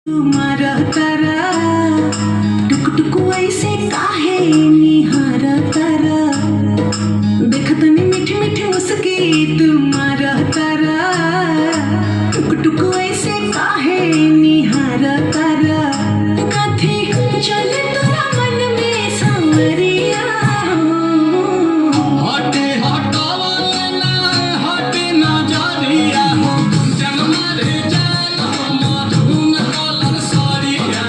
तुम्हारा तारा टुक टुक ऐसे काहे निहारा तारा देखत नी मीठी मीठी मुस्की तुम्हारा तारा टुक टुक ऐसे काहे निहारा तारा कथी चले तोरा मन में सांवरिया हटे हटावल ना हटे ना जारिया जनमा रे जान मधुन कलर सारिया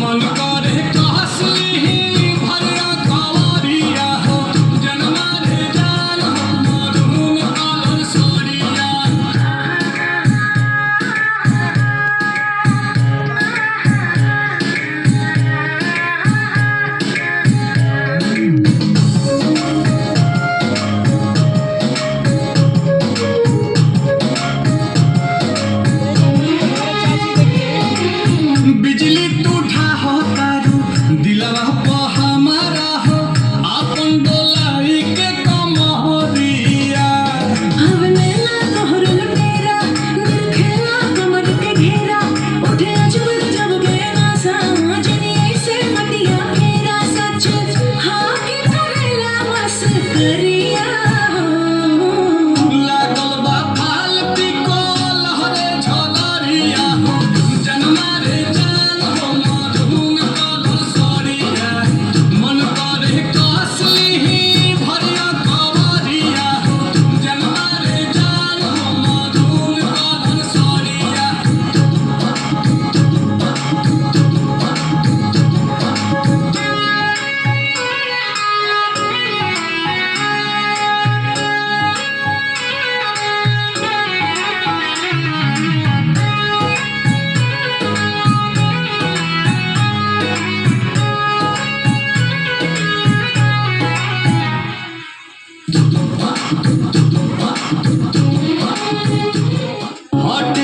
मन करे कहसली भरिया कवरिया जनमा रे जान मधुन कलर सारिया बिजली तू ढाहो तारू दिलवा पे हमारा हो अपन डोलाई के कमरिया हवले ना तोहर लुटेरा दिल खेला कमर के घेरा उठे अजब जब बेना समझनी ऐसे मटिया फेरा सच हाँ के करेला बस करिया लागल बा फाल पिको लहरे झलरिया जनमा रे जान मधुन कलर सारिया मन करे कसली भरिया कवरिया जनमा रे जान मधुन कलर सारिया हटे